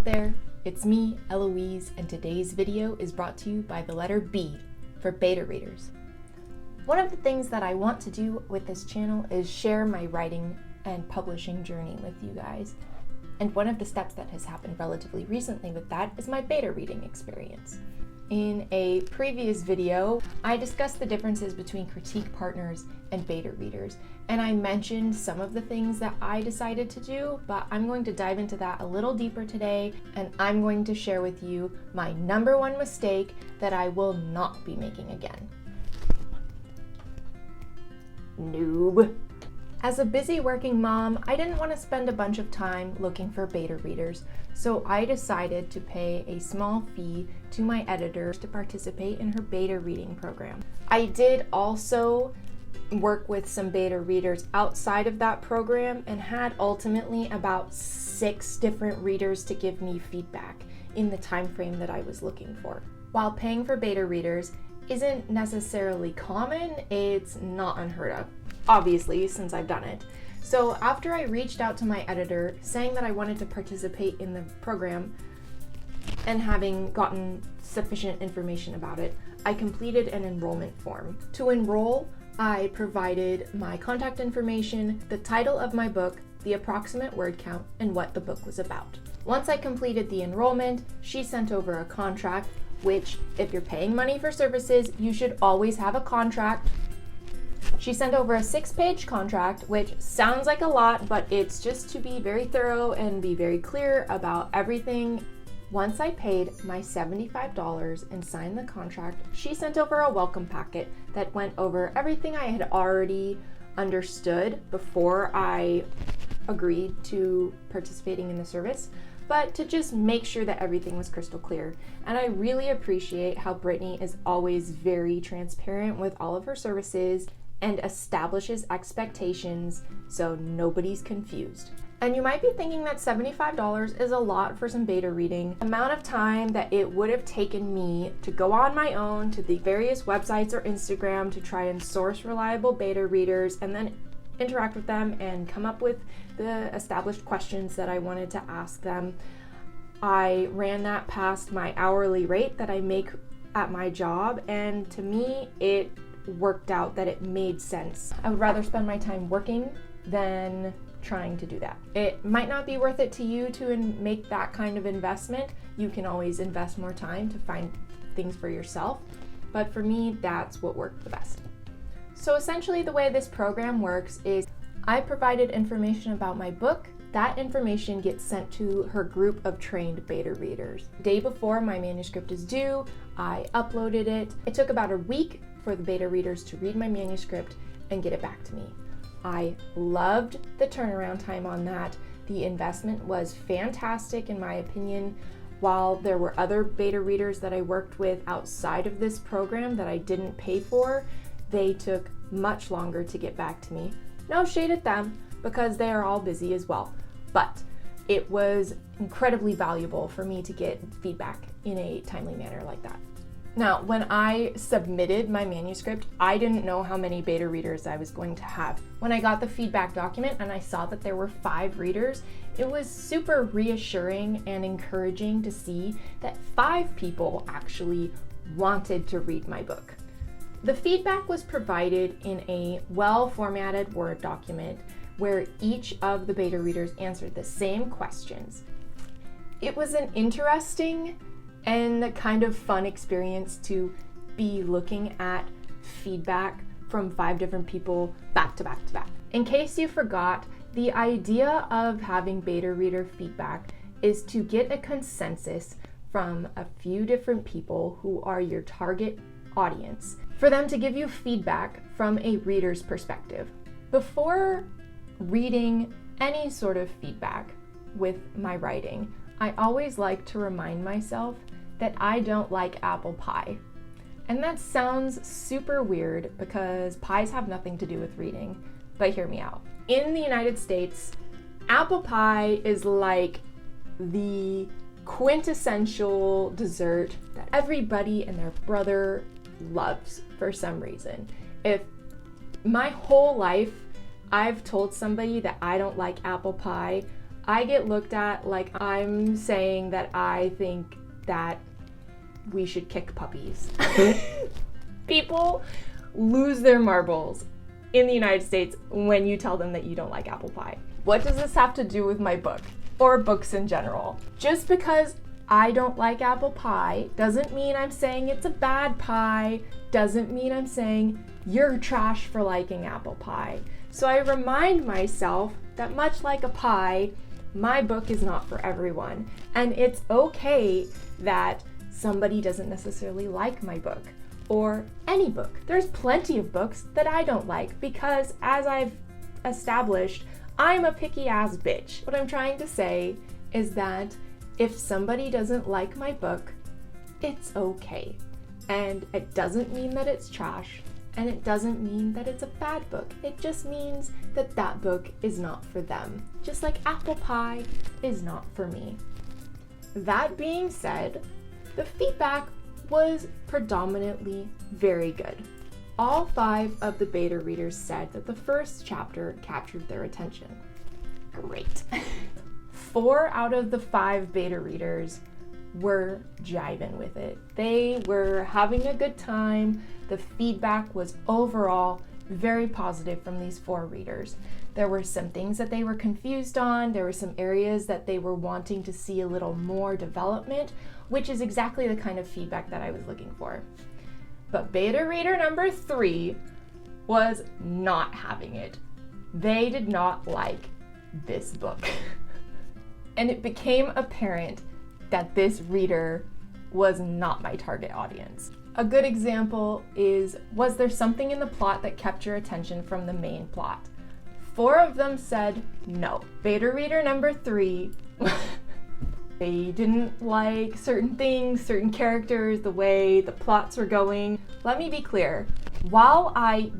out there, it's me, Eloise, and today's video is brought to you by the letter B for beta readers. One of the things that I want to do with this channel is share my writing and publishing journey with you guys. And one of the steps that has happened relatively recently with that is my beta reading experience. In a previous video, I discussed the differences between critique partners and beta readers, and I mentioned some of the things that I decided to do, but I'm going to dive into that a little deeper today, and I'm going to share with you my number one mistake that I will not be making again. Noob. As a busy working mom, I didn't want to spend a bunch of time looking for beta readers, so I decided to pay a small fee to my editor to participate in her beta reading program. I did also work with some beta readers outside of that program and had ultimately about 6 different readers to give me feedback in the time frame that I was looking for. While paying for beta readers isn't necessarily common, it's not unheard of, obviously, since I've done it. So after I reached out to my editor saying that I wanted to participate in the program and having gotten sufficient information about it, I completed an enrollment form. To enroll, I provided my contact information, the title of my book, the approximate word count, and what the book was about. Once I completed the enrollment, she sent over a contract, which, if you're paying money for services, you should always have a contract. She sent over a 6-page contract, which sounds like a lot, but it's just to be very thorough and be very clear about everything. Once I paid my $75 and signed the contract, she sent over a welcome packet that went over everything I had already understood before I agreed to participating in the service, but to just make sure that everything was crystal clear. And I really appreciate how Brittany is always very transparent with all of her services and establishes expectations so nobody's confused. And you might be thinking that $75 is a lot for some beta reading. The amount of time that it would have taken me to go on my own to the various websites or Instagram to try and source reliable beta readers and then interact with them and come up with the established questions that I wanted to ask them. I ran that past my hourly rate that I make at my job, and to me, it worked out that it made sense. I would rather spend my time working than trying to do that. It might not be worth it to you to make that kind of investment. You can always invest more time to find things for yourself, but for me, that's what worked the best. So essentially the way this program works is I provided information about my book. That information gets sent to her group of trained beta readers. The day before my manuscript is due, I uploaded it. It took about a week for the beta readers to read my manuscript and get it back to me. I loved the turnaround time on that. The investment was fantastic in my opinion. While there were other beta readers that I worked with outside of this program that I didn't pay for, they took much longer to get back to me. No shade at them because they are all busy as well. But it was incredibly valuable for me to get feedback in a timely manner like that. Now, when I submitted my manuscript, I didn't know how many beta readers I was going to have. When I got the feedback document and I saw that there were 5 readers, it was super reassuring and encouraging to see that 5 people actually wanted to read my book. The feedback was provided in a well-formatted Word document where each of the beta readers answered the same questions. It was an interesting and kind of fun experience to be looking at feedback from 5 different people back to back to back. In case you forgot, the idea of having beta reader feedback is to get a consensus from a few different people who are your target audience, for them to give you feedback from a reader's perspective. Before reading any sort of feedback with my writing, I always like to remind myself that I don't like apple pie. And that sounds super weird because pies have nothing to do with reading, but hear me out. In the United States, apple pie is like the quintessential dessert that everybody and their brother loves for some reason. If my whole life I've told somebody that I don't like apple pie, I get looked at like I'm saying that I think that we should kick puppies. People lose their marbles in the United States when you tell them that you don't like apple pie. What does this have to do with my book or books in general? Just because I don't like apple pie doesn't mean I'm saying it's a bad pie, doesn't mean I'm saying you're trash for liking apple pie. So I remind myself that much like a pie, my book is not for everyone. And it's okay that somebody doesn't necessarily like my book or any book. There's plenty of books that I don't like because, as I've established, I'm a picky ass bitch. What I'm trying to say is that if somebody doesn't like my book, it's okay. And it doesn't mean that it's trash, and it doesn't mean that it's a bad book. It just means that that book is not for them. Just like apple pie is not for me. That being said, the feedback was predominantly very good. All 5 of the beta readers said that the first chapter captured their attention. Great. 4 out of the 5 beta readers were jiving with it. They were having a good time. The feedback was overall very positive from these 4 readers. There were some things that they were confused on. There were some areas that they were wanting to see a little more development, which is exactly the kind of feedback that I was looking for. But beta reader number 3 was not having it. They did not like this book. And it became apparent that this reader was not my target audience. A good example is, was there something in the plot that kept your attention from the main plot? 4 of them said no. Beta reader number 3, they didn't like certain things, certain characters, the way the plots were going. Let me be clear. While I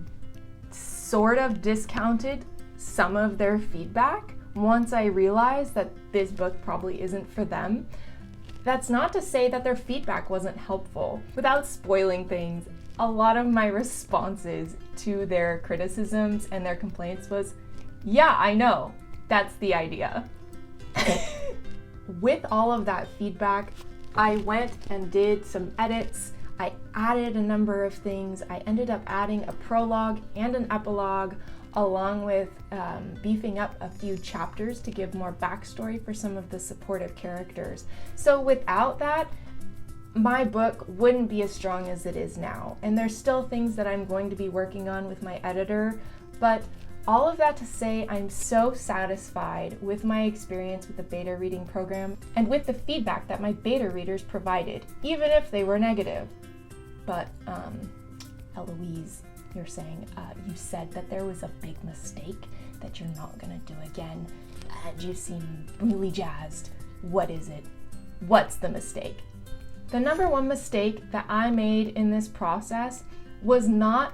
sort of discounted some of their feedback, once I realized that this book probably isn't for them, that's not to say that their feedback wasn't helpful. Without spoiling things, a lot of my responses to their criticisms and their complaints was, yeah, I know, that's the idea. With all of that feedback, I went and did some edits. I added a number of things. I ended up adding a prologue and an epilogue, along with beefing up a few chapters to give more backstory for some of the supportive characters. So without that, my book wouldn't be as strong as it is now. And there's still things that I'm going to be working on with my editor, but all of that to say, I'm so satisfied with my experience with the beta reading program and with the feedback that my beta readers provided, even if they were negative. But Eloise, you're saying, you said that there was a big mistake that you're not gonna do again, and you seem really jazzed. What is it? What's the mistake? The number one mistake that I made in this process was not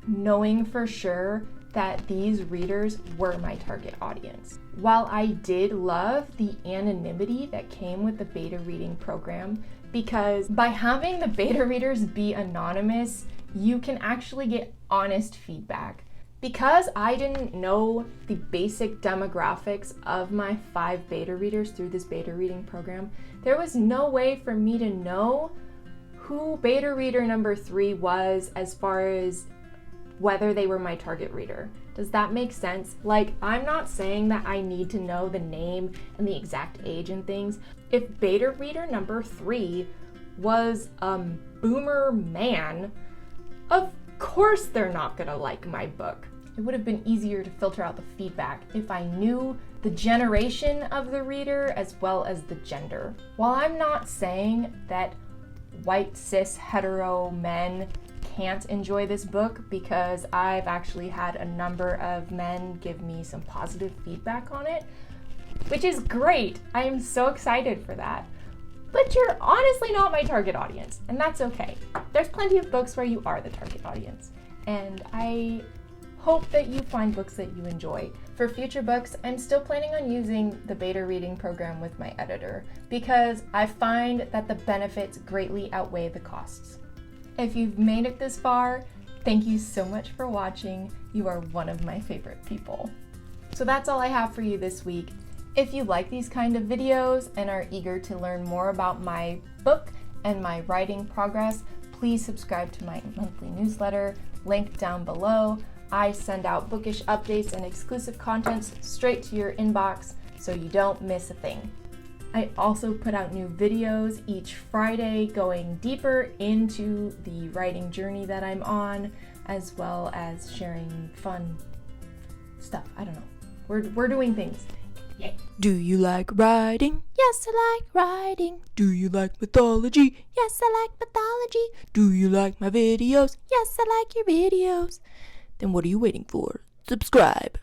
knowing for sure that these readers were my target audience. While I did love the anonymity that came with the beta reading program, because by having the beta readers be anonymous, you can actually get honest feedback. Because I didn't know the basic demographics of my 5 beta readers through this beta reading program, there was no way for me to know who beta reader number 3 was as far as whether they were my target reader. Does that make sense? Like, I'm not saying that I need to know the name and the exact age and things. If beta reader number 3 was a boomer man, of course they're not gonna like my book. It would have been easier to filter out the feedback if I knew the generation of the reader as well as the gender. While I'm not saying that white cis hetero men can't enjoy this book, because I've actually had a number of men give me some positive feedback on it, which is great. I am so excited for that. But you're honestly not my target audience, and that's okay. There's plenty of books where you are the target audience, and I hope that you find books that you enjoy. For future books, I'm still planning on using the beta reading program with my editor, because I find that the benefits greatly outweigh the costs. If you've made it this far, thank you so much for watching. You are one of my favorite people. So that's all I have for you this week. If you like these kind of videos and are eager to learn more about my book and my writing progress, please subscribe to my monthly newsletter, linked down below. I send out bookish updates and exclusive contents straight to your inbox so you don't miss a thing. I also put out new videos each Friday going deeper into the writing journey that I'm on, as well as sharing fun stuff. I don't know. We're doing things. Yay. Do you like writing? Yes, I like writing. Do you like mythology? Yes, I like mythology. Do you like my videos? Yes, I like your videos. Then what are you waiting for? Subscribe.